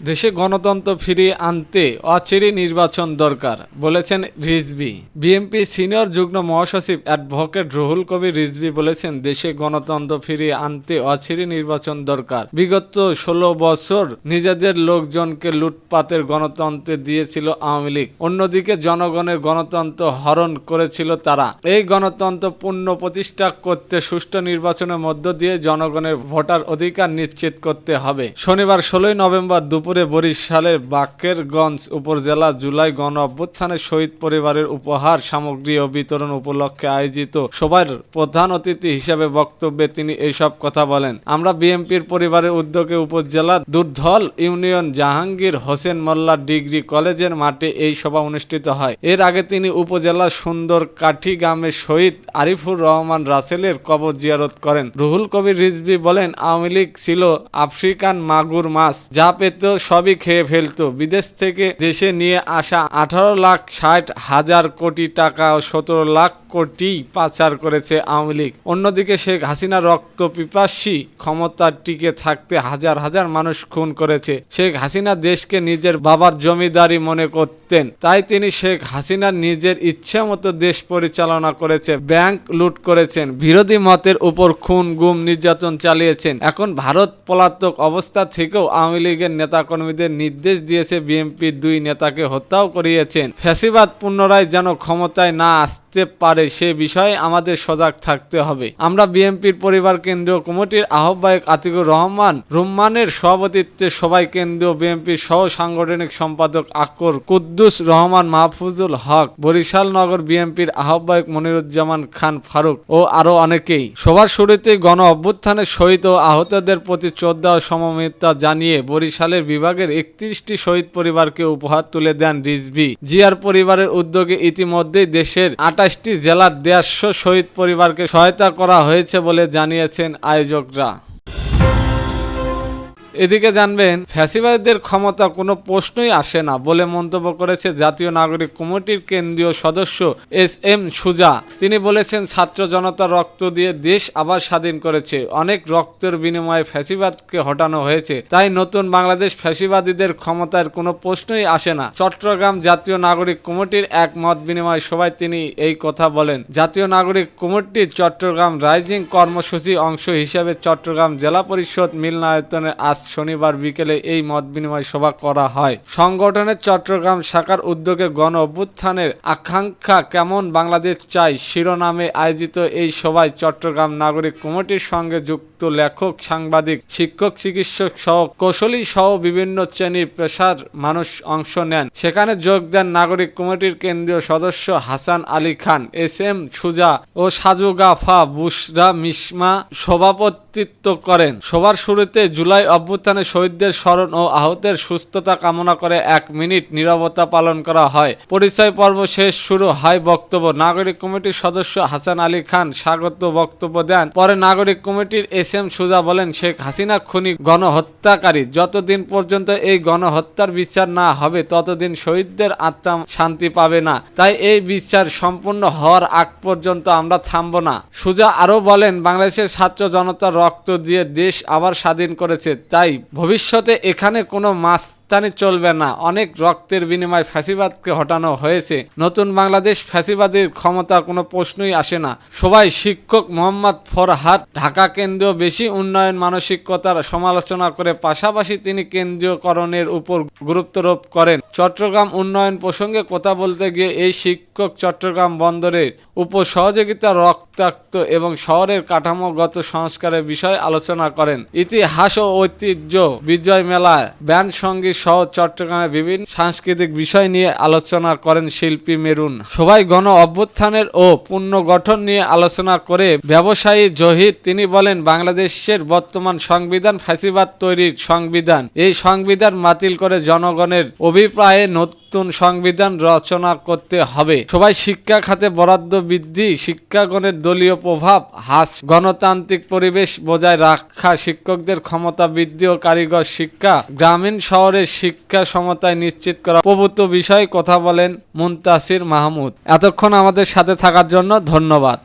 দেশে গণতন্ত্র ফিরিয়ে আনতে অচিরে নির্বাচন দরকার বলেছেন রিজভী। বিএনপি সিনিয়র যুগ্ম মহাসচিব অ্যাডভোকেট রুহুল কবির রিজভী বলেছেন, দেশে গণতন্ত্র ফিরিয়ে আনতে অচিরে নির্বাচন দরকার। বিগত 16 বছর নিজেদের লোকজনকে লুটপাতের গণতন্ত্রে দিয়েছিল আওয়ামী লীগ, অন্যদিকে জনগণের গণতন্ত্র হরণ করেছিল তারা। এই গণতন্ত্র পুনঃ প্রতিষ্ঠা করতে সুষ্ঠু নির্বাচনের মধ্য দিয়ে জনগণের ভোটার অধিকার নিশ্চিত করতে হবে। শনিবার 16 নভেম্বর দুপুরে বরিশালের বাকেরগঞ্জ উপজেলা জুলাই গণ অভ্যুত্থানের শহীদ পরিবারের উপহার সামগ্রী ও বিতরণ উপলক্ষে আয়োজিত সভার প্রধান অতিথি হিসেবে বক্তব্যে তিনি এইসব কথা বলেন। আমরা বিএনপির পরিবারের উদ্যোগে উপজেলা দুর্ধল ইউনিয়ন জাহাঙ্গীর হোসেন মোল্লা ডিগ্রি কলেজের মাঠে এই সভা অনুষ্ঠিত হয়। এর আগে তিনি উপজেলা সুন্দর কাঠি গ্রামে শহীদ আরিফুর রহমান রাসেলের কবর জিয়ারত করেন। রুহুল কবির রিজভী বলেন, আওয়ামী লীগ ছিল আফ্রিকান মাগুর মাছ, যা পেত সবই খেয়ে ফেলত। বিদেশ থেকে দেশে নিয়ে আসা 18,60,000 কোটি টাকা ও 17 লাখ কোটি পাচার করেছে আওয়ামী লীগ। অন্যদিকে শেখ হাসিনা রক্ত পিপাসী ক্ষমতার টিকে থাকতে হাজার হাজার মানুষ খুন করেছে। শেখ হাসিনা দেশকে নিজের বাবার জমিদারি মনে করতেন, তাই তিনি শেখ হাসিনা নিজের ইচ্ছা মতো দেশ পরিচালনা করেছে, ব্যাংক লুট করেছেন, বিরোধী মতের উপর খুন গুম নির্যাতন চালিয়েছেন। এখন ভারত পলাতক অবস্থা থেকেও আওয়ামী লীগের নেতাকর্মীদের নির্দেশ দিয়েছে, বিএনপির 2 নেতাকে হত্যাও করিয়েছেন। ফ্যাসিবাদ পুনরায় যেন ক্ষমতায় না আসতে পারে সে বিষয়ে আমাদের সজাগ থাকতে হবে। আমরা বিএনপির পরিবার কেন্দ্রীয় কমিটির আহ্বায়ক আতিকুর রহমান রুম্মানের সভাপতিত্বে সবাই কেন্দ্রীয় বিএনপির সহ সাংগঠনিক সম্পাদক আকর কুদ্দুস রহমান, মাহফুজুল হক, বরিশাল নগর বিএনপির আহ্বায়ক মনিরুজ্জামান খান ফারুক ও আরো অনেকেই। সবার শুরুতেই গণ অভ্যুত্থানের শহীদ ও আহতদের প্রতি শ্রদ্ধা ও সমবেদনা জানিয়ে বরিশালের বিভাগের 31টি শহীদ পরিবারকে উপহার তুলে দেন রিজভী। জিয়ার পরিবারের উদ্যোগে ইতিমধ্যেই দেশের 28টি জেলার 150 শহীদ পরিবারকে সহায়তা করা হয়েছে বলে জানিয়েছেন আয়োজকরা। এদিকে জানবেন, ফ্যাসিবাদীদের ক্ষমতা কোনো প্রশ্নই আসে না বলে মন্তব্য করেছে জাতীয় নাগরিক কমিটির কেন্দ্রীয় সদস্য এস.এম. সুজা। তিনি বলেছেন, ছাত্র জনতা রক্ত দিয়ে দেশ আবার স্বাধীন করেছে, অনেক রক্তের বিনিময়ে ফ্যাসিবাদকে হটানো হয়েছে, তাই নতুন বাংলাদেশ ফ্যাসিবাদীদের ক্ষমতার কোনো প্রশ্নই আসে না। চট্টগ্রাম জাতীয় নাগরিক কমিটির এক মত বিনিময় সভায় তিনি এই কথা বলেন। জাতীয় নাগরিক কমিটির চট্টগ্রাম রাইজিং কর্মসূচি অংশ হিসেবে চট্টগ্রাম জেলা পরিষদ মিলনায়তনে আজ শনিবার বিকেলে এই মত বিনিময় সভা করা হয়। সংগঠনের চট্টগ্রাম শাখার উদ্যোগে গণ অভ্যুত্থানের আকাঙ্ক্ষা কেমন বাংলাদেশ চাই শিরোনামে আয়োজিত এই সভায় চট্টগ্রাম নাগরিক কমিটির সঙ্গে যুক্ত লেখক, সাংবাদিক, শিক্ষক, চিকিৎসক সহ কৌশলী সহ বিভিন্ন শ্রেণীর পেশার মানুষ অংশ নেন। সেখানে যোগ দেন নাগরিক কমিটির কেন্দ্রীয় সদস্য হাসান আলী খান, এস.এম. সুজা ও সাজুগাফা বুশরা মিসমা সভাপতিত্ব করেন। সবার শুরুতে জুলাই অভ্যুত্থানে শহীদদের স্মরণ ও আহতের সুস্থতা কামনা করে 1 মিনিট নীরবতা পালন করা হয়। পরিচয় পর্ব শেষ, শুরু হয় বক্তব্য। নাগরিক কমিটির সদস্য হাসান আলী খান স্বাগত বক্তব্য দেন। পরে নাগরিক কমিটির এস.এম. সুজা বলেন, শেখ হাসিনা খুনি গণহত্যাকারী, যতদিন পর্যন্ত এই গণহত্যার বিচার না হবে ততদিন শহীদদের আত্মা শান্তি পাবে না, তাই এই বিচার সম্পূর্ণ হওয়ার আগ পর্যন্ত আমরা থামব না। সুজা আরও বলেন, বাংলাদেশের ছাত্র জনতা রক্ত দিয়ে দেশ আবার স্বাধীন করেছে, তাই ভবিষ্যতে এখানে কোনো মাস্তানি চলবে না। অনেক রক্তের বিনিময়ে ফ্যাসিবাদকে হটানো হয়েছে, নতুন বাংলাদেশ ফ্যাসিবাদের ক্ষমতা কোনো প্রশ্নই আসে না। সবাই শিক্ষক মোহাম্মদ ফরহাদ ঢাকা কেন্দ্রীয় বেশি উন্নয়ন মানসিকতার সমালোচনা করে পাশাপাশি তিনি কেন্দ্রীয়করণের উপর গুরুত্বারোপ করেন। চট্টগ্রাম উন্নয়ন প্রসঙ্গে কথা বলতে গিয়ে এই শিক্ষক চট্টগ্রাম বন্দরের উপসহযোগিতা, রক্তাক্ত এবং শহরের কাঠামোগত সংস্কারের বিষয়ে আলোচনা করেন। ইতিহাস ও ঐতিহ্য, বিজয় মেলা, ব্যান্ড সঙ্গীত সহ চট্টগ্রামের বিভিন্ন সাংস্কৃতিক বিষয় নিয়ে আলোচনা করেন শিল্পী মেরুন। সবাই গণ অভ্যুত্থানের ও পুনর্গঠন নিয়ে আলোচনা করে ব্যবসায়ী জহির তিনি বলেন, বাংলাদেশের বর্তমান সংবিধান ফ্যাসিবাদ তৈরির সংবিধান, এই সংবিধান বাতিল করে জনগণের অভিপ্রায়ে নতুন সংবিধান রচনা করতে হবে। সবাই শিক্ষা খাতে বরাদ্দ বৃদ্ধি, শিক্ষাগণের দলীয় প্রভাব হ্রাস, গণতান্ত্রিক পরিবেশ বজায় রাখা, শিক্ষকদের ক্ষমতা বৃদ্ধি ও কারিগর শিক্ষা, গ্রামীণ শহরের শিক্ষা সমতায় নিশ্চিত করা প্রভৃতি বিষয়ে কথা বলেন মুনতাসির মাহমুদ। এতক্ষণ আমাদের সাথে থাকার জন্য ধন্যবাদ।